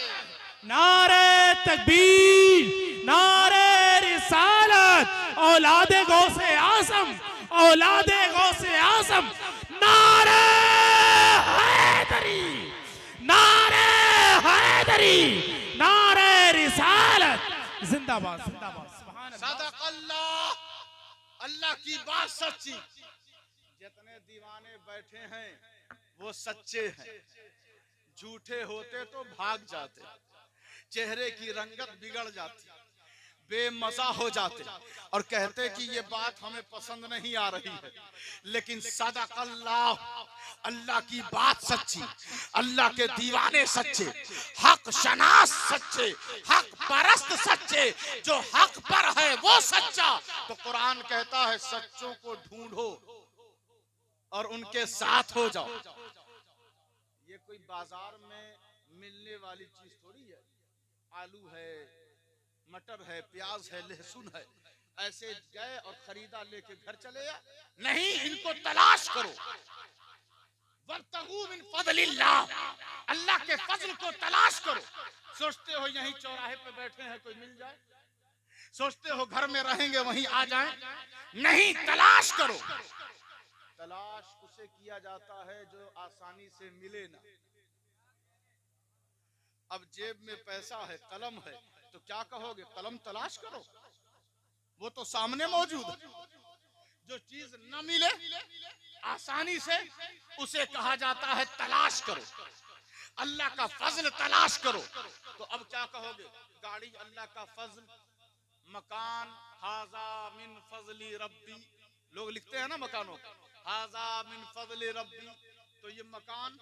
नारे तकबीर, नारे रिसालत, औलादे गौसे आज़म, औलादे गौसे आज़म, नारे हैदरी, नारे हैदरी, नारे रिसालत, जिंदाबाद जिंदाबाद। सुभान अल्लाह। सदक़ल्लाह, अल्लाह की बात सच्ची। जितने दीवाने बैठे हैं वो सच्चे हैं, झूठे होते तो भाग जाते, चेहरे की रंगत बिगड़ जाती, बेमजा हो जाते और कहते कि ये बात हमें पसंद नहीं आ रही है। लेकिन सदक़ल्लाह, अल्लाह की बात सच्ची, अल्लाह के दीवाने सच्चे, हक शनास सच्चे, हक परस्त सच्चे, जो हक पर है वो सच्चा। तो कुरान कहता है सच्चों को ढूंढो और उनके साथ हो जाओ। ये कोई बाजार में मिलने वाली चीज थोड़ी है। आलू है, मटर है, प्याज है, लहसुन है, ऐसे गए और खरीदा लेके घर चले आ? नहीं, इनको तलाश करो। वब्तगू मिन फज़लिल्लाह, अल्लाह के फजल को तलाश करो। सोचते हो यहीं चौराहे पे बैठे हैं कोई मिल जाए, सोचते हो घर में रहेंगे वहीं आ जाए? नहीं, तलाश करो। तलाश उसे किया जाता है जो आसानी से मिले ना। अब जेब में पैसा है, कलम है, तो क्या कहोगे? कलम तलाश करो, वो तो सामने मौजूद है। जो चीज न मिले आसानी से, उसे कहा जाता है तलाश करो। अल्लाह का फजल तलाश करो। तो अब क्या कहोगे? गाड़ी अल्लाह का फजल, मकान हाजा मिन फजली रब्बी, लोग लिखते हैं ना मकानों का, हाजा मिन फजली रब्बी। तो ये मकान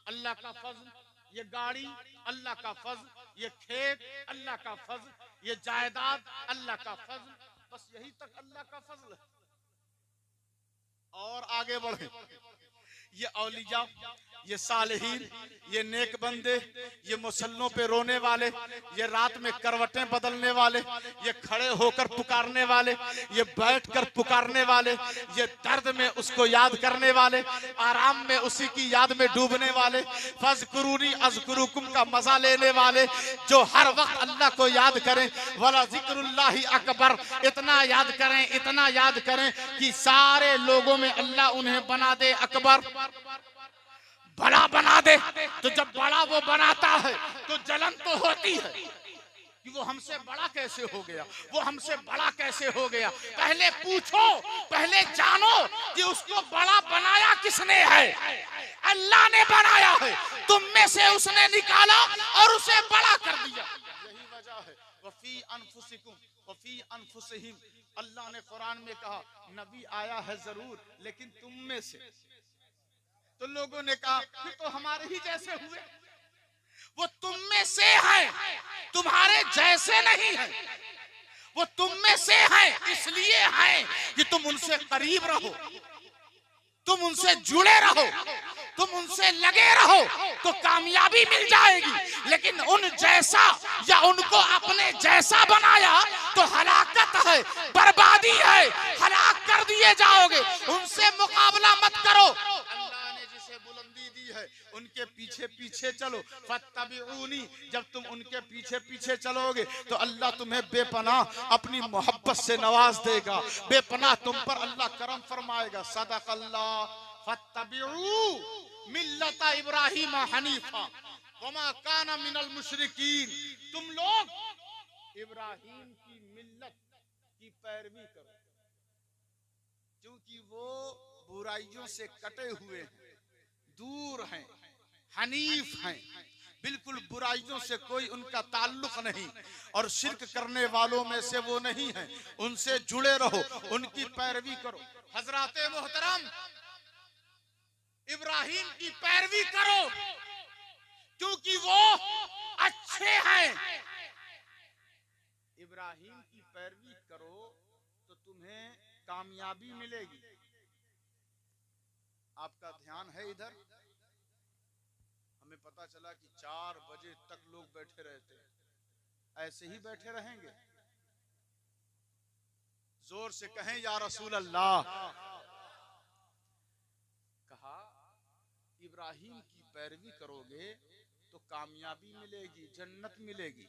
अल्लाह का फजल, ये गाड़ी अल्लाह का फजल, ये खेत अल्लाह का फजल, ये जायदाद अल्लाह का फजल। बस यही तक अल्लाह का फजल है। और आगे बढ़े, ये औलिया, ये सालिहीन, ये नेक बंदे, ये मुसल्लों पे रोने वाले, ये रात में करवटें बदलने वाले, ये खड़े होकर पुकारने वाले, ये बैठकर पुकारने वाले, ये दर्द में उसको याद करने वाले, आराम में उसी की याद में डूबने वाले, फज़कुरूनी अज़कुरुकुम का मजा लेने वाले, जो हर वक्त अल्लाह को याद करें, वला ज़िक्रुल्लाहि अकबर, इतना याद करें, इतना याद करें कि सारे लोगों में अल्लाह उन्हें बना दे अकबर, बड़ा बना दे। तो जब बड़ा वो बनाता है तो जलन तो होती है कि वो हमसे बड़ा कैसे हो गया, वो हमसे बड़ा कैसे हो गया। पहले पूछो, पहले जानो कि उसको बड़ा बनाया किसने है। अल्लाह ने बनाया है, तुम में से उसने निकाला और उसे बड़ा कर दिया। यही वजह है वफी अनफुसिकुम वफी अनफुसिहिम। अल्लाह ने कुरान में कहा नबी आया है जरूर, लेकिन तुम में से। तो लोगों ने कहा कि तो हमारे ही जैसे हुए। वो तुम में से है, तुम्हारे जैसे नहीं है। वो तुम में से है इसलिए है कि तुम उनसे करीब रहो, तुम उनसे जुड़े रहो, तुम उनसे लगे रहो तो कामयाबी मिल जाएगी। लेकिन उन जैसा या उनको अपने जैसा बनाया तो हलाकत है, बर्बादी है, हलाक कर दिए जाओगे। उनसे मुकाबला मत करो। बुलंदी दी है, उनके पीछे पीछे चलो। फत्तबिऊनी, जब तुम उनके पीछे पीछे चलोगे तो अल्लाह तुम्हें बेपनाह अपनी मोहब्बत से नवाज देगा, बेपनाह तुम पर अल्लाह करम फरमाएगा। सदक़ल्लाह। फत्तबिऊ मिल्लता इब्राहीम हनीफा वमा काना मिनल मुशरिकीन। तुम लोग इब्राहीम की मिल्लत की पैरवी करो, क्योंकि वो बुराइयों से कटे हुए हैं, दूर हैं, हनीफ हैं, बिल्कुल बुराइयों से कोई उनका ताल्लुक नहीं, और शिर्क करने वालों में से वो नहीं है। उनसे जुड़े रहो, उनकी पैरवी करो। हजराते मोहतरम, इब्राहीम की पैरवी करो क्योंकि वो अच्छे हैं। इब्राहीम की पैरवी करो तो तुम्हें कामयाबी मिलेगी। आपका ध्यान है इधर? हमें पता चला कि 4 बजे तक लोग बैठे रहते हैं, ऐसे ही बैठे रहेंगे? जोर से कहें या रसूल अल्लाह। कहा इब्राहीम की पैरवी करोगे तो कामयाबी मिलेगी, जन्नत मिलेगी,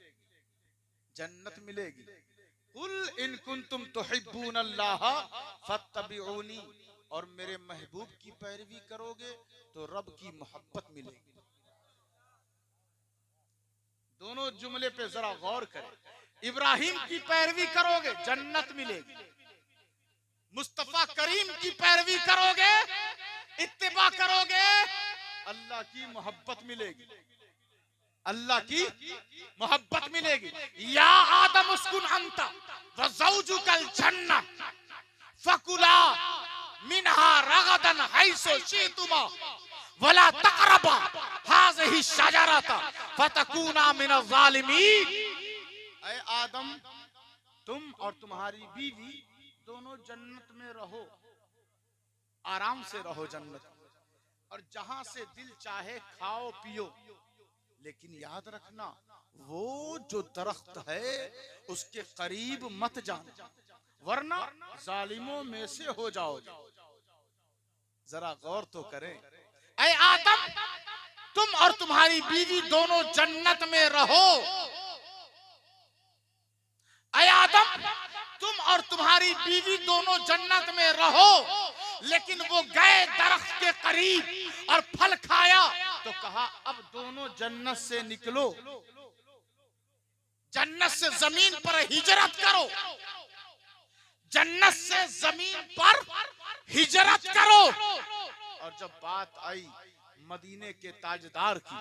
जन्नत मिलेगी। कुल इन कुंतुम तुहिब्बून अल्लाह फत्तबिऊनी, और मेरे महबूब की पैरवी करोगे तो रब की मोहब्बत मिलेगी। दोनों जुमले पे जरा गौर करें। इब्राहीम की पैरवी करोगे जन्नत मिलेगी, मुस्तफा करीम की पैरवी करोगे, इत्तिबा करोगे, अल्लाह की मोहब्बत मिलेगी, अल्लाह की मोहब्बत मिलेगी। या आदम उस्कुन अंता व ज़ौजुकल जन्नह फकुला मिनहा रगदन हैसो शीतुमा वला तक़रबा हाज़िही शजरता फतकूना मिनज़ ज़ालिमीन। ऐ आदम, तुम और तुम्हारी बीवी दोनों जन्नत में रहो, आराम से रहो जन्नत, और जहां से दिल चाहे खाओ पियो। लेकिन याद रखना, वो जो दरख्त है उसके करीब मत जाना, वरना जालिमों में से हो जाओगे। जरा गौर तो करें। ऐ आदम, तुम और तुम्हारी बीवी दोनों जन्नत में रहो। ऐ आदम, तुम और तुम्हारी बीवी दोनों जन्नत में रहो, लेकिन वो गए दरख्त के करीब और फल खाया तो कहा अब दोनों जन्नत से निकलो, जन्नत से जमीन पर हिजरत करो, जन्नत से जमीन पर हिजरत करो। और जब बात आई मदीने के ताजदार की,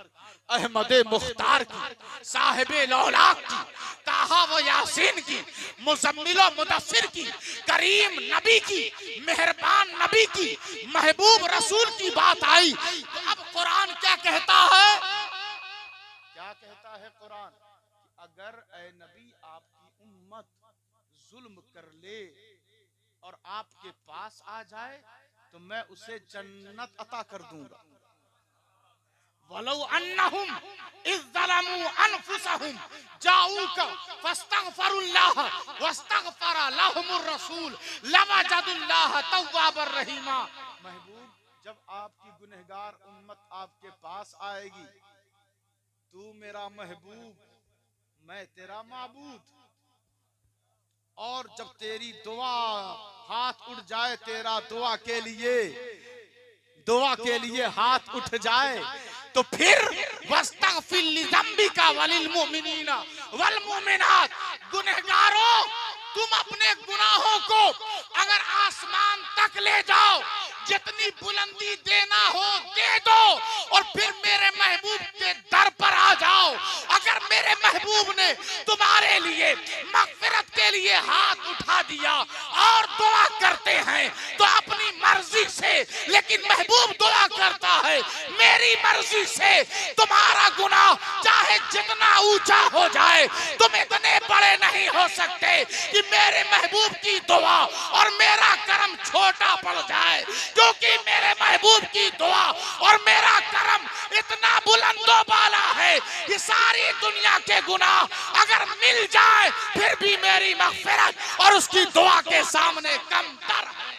अहमदे मुख्तार की, साहिबे लौलाक की, ताहा व यासीन की, मुज़म्मिल व मुदस्सिर की, करीम नबी की, मेहरबान नबी की, महबूब रसूल की बात आई तो अब कुरान क्या कहता है? क्या कहता है कुरान? अगर ए नबी आपकी उम्मत जुल्म कर ले और आपके पास आ जाए तो मैं उसे जन्नत अता कर दूंगा। वलौ अन्नहुम इज़ ज़लमू अनफुसहुम जाऊका फस्तगफरुल्लाह वस्तगफर लहुमुर रसूल लवजदुल्लाह तव्वाबर रहीमा। महबूब, जब आपकी गुनहगार उम्मत आपके पास आएगी, तू मेरा महबूब, मैं तेरा माबूद, और जब तेरी दुआ हाथ उठ जाए, तेरा दुआ के लिए हाथ उठ जाए, तो फिर वस्तगफिर लिज़ंबिका वलिल मुमिनीना वल मुमिनात। गुनहगारों, तुम अपने गुनाहों को अगर आसमान तक ले जाओ, जितनी बुलंदी देना हो दे दो, और फिर मेरे महबूब के दर पर आ जाओ। अगर मेरे महबूब ने तुम्हारे लिए मगफिरत के लिए हाथ उठा दिया और दुआ करते हैं तो अपनी मर्जी से, लेकिन महबूब दुआ करता है मेरी मर्जी से। तुम्हारा गुनाह चाहे जितना ऊंचा हो जाए, तुम इतने बड़े नहीं हो सकते कि मेरे महबूब की दुआ और मेरा करम छोटा पड़ जाए, क्योंकि मेरे महबूब की दुआ और मेरा करम इतना बुलंदो बाला है कि सारी दुनिया के गुनाह अगर मिल जाए फिर भी मेरी मगफिरत और उसकी दुआ के सामने कमतर है।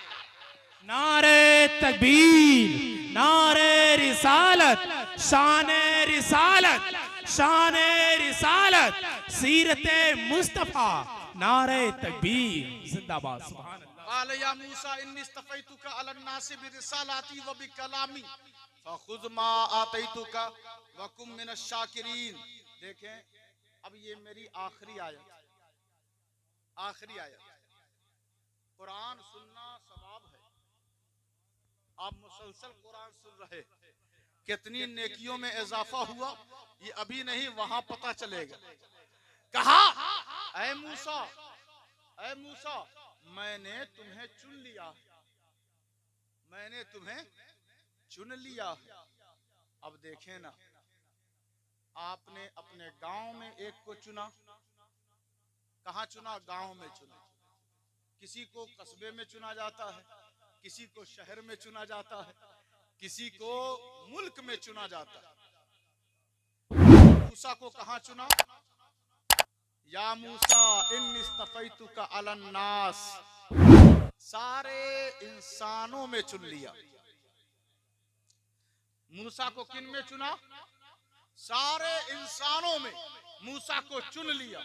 नारे तकबीर, नारे रिसालत, शाने रिसालत, शाने रिसालत, सीरते मुस्तफा, नारे तकबीर जिंदाबाद। सुभान अल्लाह। क़ाल या मूसा इन्नी इस्तफ़ैतुका अलन नासि बिरिसालाती व बिकलामी फखुज़ मा आतैतुका व कुम मिनश शाकिरीन। देखें, अब ये मेरी आखिरी आयत। कुरान सुनना सवाब है। आप मुसलसल कुरान सुन रहे, कितनी नेकियों में इजाफा हुआ ये अभी नहीं, वहां पता चलेगा। कहा, ऐ मूसा, मैंने तुम्हें चुन लिया है, मैंने तुम्हें चुन लिया है। अब देखें ना, आपने अपने गांव में एक को चुना, कहां चुना? गांव में चुना। किसी को कस्बे में चुना जाता है, किसी को शहर में चुना जाता है, किसी को मुल्क में चुना जाता है। मूसा को कहां चुना? या मूसा इन्नी इस्तफ़ैतुका अलन नास, सारे इंसानों में चुन लिया। मूसा को किन में चुना? सारे इंसानों में मूसा को चुन लिया।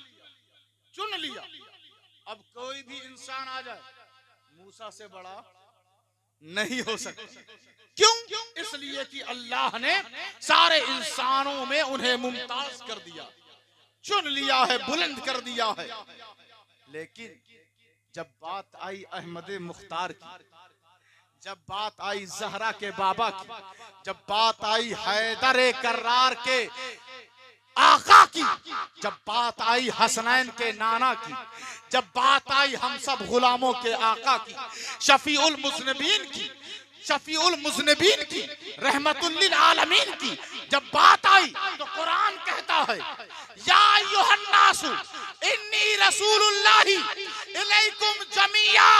अब कोई भी इंसान आ जाए, मूसा से बड़ा नहीं हो सकता। क्यों? इसलिए कि अल्लाह ने सारे इंसानों में उन्हें मुमताज कर दिया, चुन लिया है, बुलंद कर दिया है। लेकिन जब बात आई अहमद मुख्तार की, जब बात आई जहरा के बाबा की, जब बात आई हैदर कर्रार के आका की, जब बात आई हसनैन के नाना की, जब बात आई हम सब गुलामों के आका की, शफीउल मुज़निबीन की, रहमतुल लिल आलमीन की जब बात आई, तो कुरान कहता है या अय्युहन्नासु इन्नी रसूलुल्लाहि इलैकुम जमीया।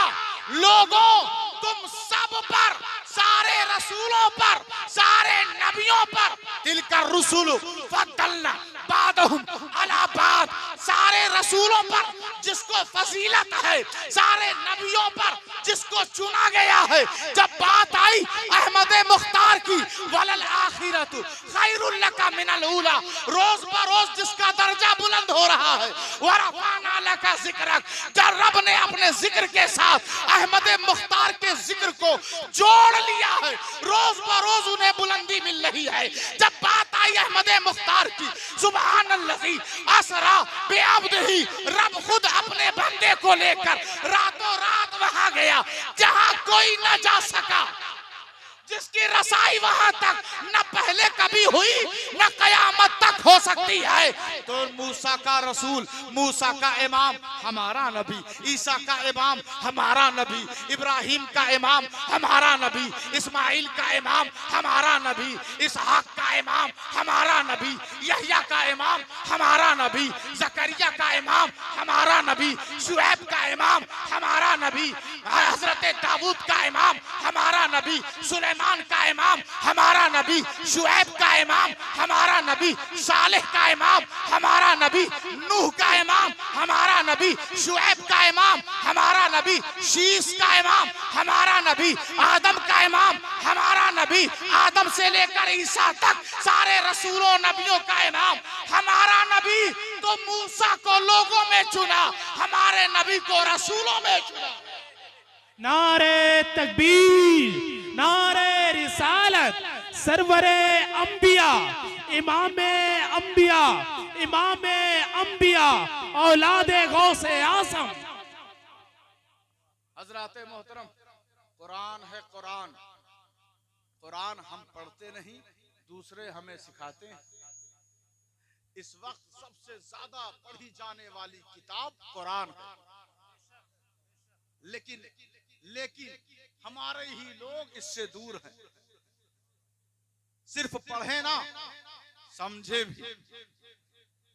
लोगों, तुम सब पर, सारे रसूलों पर, सारे नबियों पर, तिलका रुसुलु फद्दलना बादहुम अला बाद, सारे रसूलों पर जिसको फजीलत है, सारे नबियों पर जिसको चुना गया है। जब बात आई अहमद मुख्तार की, वलल आखिरतु खैरुल लका मिनल ऊला, रोज बरोज जिसका दर्जा बुलंद हो रहा है, वरफाना लका जिक्रक, जब रब ने अपने जिक्र के साथ अहमद मुख्तार के जिक्र को जोड़ लिया है, रोज बरोज उन्हें बुलंदी मिल रही है। जब बात आई अहमद मुख्तार की, सुब्हानल्लाही असरा बिअब्दिही, रब खुद अपने बंदे को लेकर रातों रात वहां गया जहां कोई न जा सका, जिसकी रसाई वहां तक न पहले कभी हुई न कयामत तक हो सकती है। तो मूसा का रसूल, मूसा का इमाम हमारा नबी, ईसा का इमाम हमारा नबी, इब्राहिम का इमाम हमारा नबी, इस्माइल का इमाम हमारा नबी, इसहाक का इमाम हमारा नबी, यहया का इमाम हमारा नबी, जकरिया का इमाम हमारा नबी शुएब का इमाम हमारा नबी, हजरत दाऊद का इमाम हमारा नबी, सुलेमान का इमाम हमारा नबी, शुएब का इमाम हमारा नबी, सालेह का इमाम हमारा नबी, नूह का इमाम हमारा नबी, शुएब का इमाम हमारा नबी, शीश का इमाम हमारा नबी, आदम का इमाम हमारा नबी, आदम से लेकर ईसा तक सारे रसूलों नबियों का इमाम हमारा नबी। तो मूसा को लोगों में चुना, हमारे नबी को रसूलों में चुना। नारे तकबीर, नारे रिसालत, सरवरे अंबिया, इमामे अंबिया, इमामे अंबिया, औलादे गौसे आसम। हजरत मोहतरम, कुरान है कुरान। कुरान हम पढ़ते नहीं, दूसरे हमें सिखाते हैं। इस वक्त सबसे ज्यादा पढ़ी जाने वाली किताब कुरान है, लेकिन हमारे ही लोग इससे दूर हैं। सिर्फ पढ़े ना, समझे भी।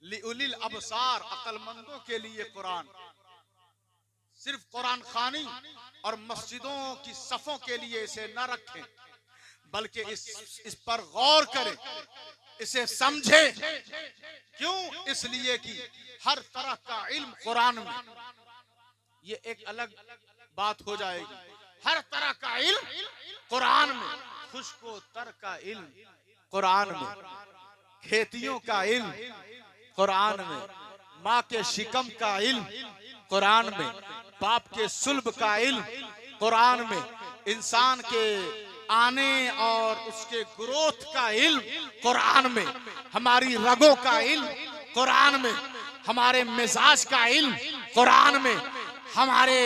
लिउलिल अबसार, अक्लमंदों के लिए कुरान। सिर्फ कुरान खानी और मस्जिदों की सफों के लिए इसे न रखें, बल्कि इस पर गौर करें, इसे समझे। क्यों? इसलिए कि हर तरह का इल्म कुरान में, ये एक अलग बात हो जाएगी। हर तरह का इल्म कुरान में, खुश्को तर का इल्म कुरान में, खेतियों का इल्म कुरान में, माँ के शिकम का इल्म कुरान में, बाप के सुल्ब का इल्म कुरान में, इंसान के आने और उसके ग्रोथ का इल्म कुरान में, हमारी रगों का इल्म कुरान में, हमारे मिजाज का इल्म कुरान में, हमारे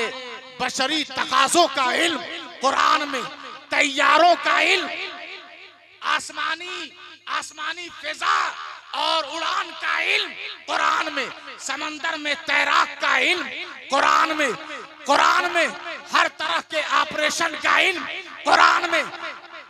बशरी तकाज़ों का इल्म कुरान में, तैयारों का इल्म, आसमानी फिजा और उड़ान का इल्म कुरान में, समंदर में तैराक का इल्म कुरान में, हर तरह के ऑपरेशन का इल्म कुरान में,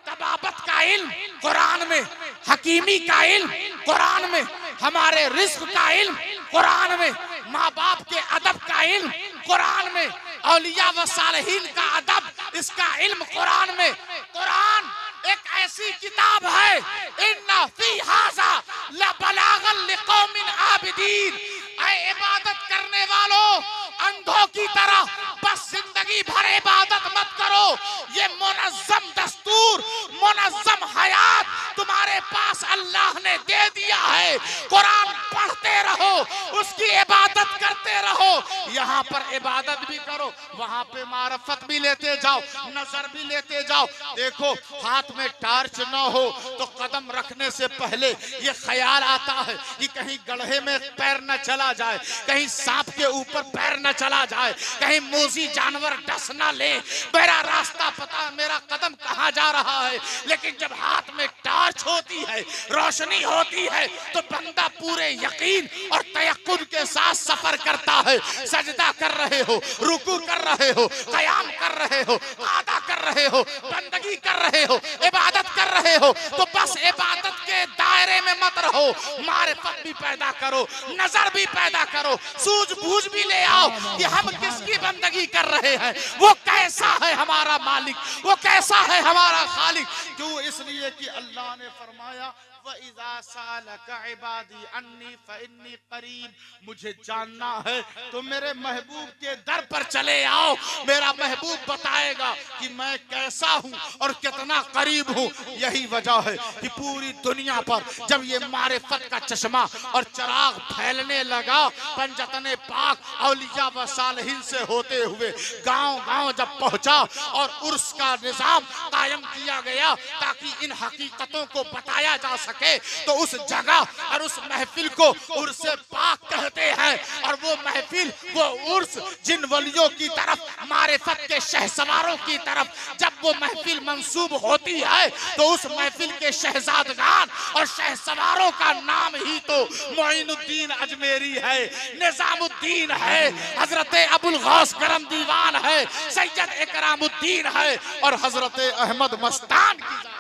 तबाबत का इल्म कुरान में, हकीमी का इल्म कुरान में, हमारे रिस्क का इल्म कुरान में, माँ बाप के अदब का इल्म कुरान में, औलिया व सालिहीन का अदब, इसका इल्म कुरान में। कुरान एक ऐसी किताब है, इन्ना फी हाज़ा लबलागन लिकौमिन आबिदीन। ऐ इबादत करने वालों, अंधों की तरह बस जिंदगी भर इबादत मत करो। ये मुनज़्ज़म दस्तूर, मुनज़्ज़म हयात तुम्हारे पास अल्लाह ने दे दिया है। कुरान पढ़ते रहो, उसकी इबादत करते रहो। यहाँ पर इबादत भी करो, वहाँ पे मारफत भी लेते जाओ, नजर भी लेते जाओ। देखो, हाथ में टार्च न हो तो कदम रखने से पहले ये ख्याल आता है कि कहीं गड्ढे में पैर न चला जाए, कहीं सांप के ऊपर पैर न चला जाए, कहीं मोजी जानवर डस न ले। मेरा रास्ता पता, मेरा कदम कहाँ जा रहा है। लेकिन जब हाथ में टार्च होती है, रोशनी होती है, तो बंदा पूरे यकीन और तयक्कुन के साथ सफर करता है। सजदा कर रहे हो, रुकू कर रहे हो, क़याम कर रहे हो, आदा कर रहे हो, बंदगी कर रहे हो, इबादत कर रहे हो, तो बस इबादत के दायरे में मत रहो। मारिफत भी पैदा करो, नजर भी पैदा करो, सूझबूझ भी ले आओ कि हम किसकी बंदगी कर रहे हैं, वो कैसा है हमारा मालिक, वो कैसा है हमारा खालिक। क्यों? इसलिए कि अल्लाह ने फरमाया, वइज़ा सालका इबादी अन्नी फइन्नी करीब। मुझे जानना है तो मेरे महबूब के दर पर चले आओ। मेरा महबूब बताएगा कि मैं कैसा हूँ और कितना करीब हूँ। यही वजह है कि पूरी दुनिया पर जब ये मारिफत का चश्मा और चिराग फैलने लगा, पंजतने पाक औलिया व सालिहीन से होते हुए गांव-गांव जब पहुंचा और उर्स का निजाम कायम किया गया ताकि इन हकीकतों को बताया जा सके, तो उस जगह और उस महफिल को उर्स पाक कहते हैं। और वो महफिल, वो उर्स जिन वलियों की तरफ, मारिफत के शहसवारों की तरफ जब वो महफिल मंसूब होती है, तो उस महफिल के शहजादगान और शहसवारों का नाम ही तो मोइनुद्दीन अजमेरी है, निजामुद्दीन है, हजरत अबुल गौस करम दीवान है, सैयद इकरामुद्दीन है और हजरत अहमद मस्तान की।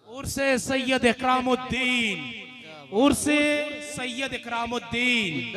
उर्से सैयद इकरामुद्दीन, उर्से सैयद इकरामुद्दीन।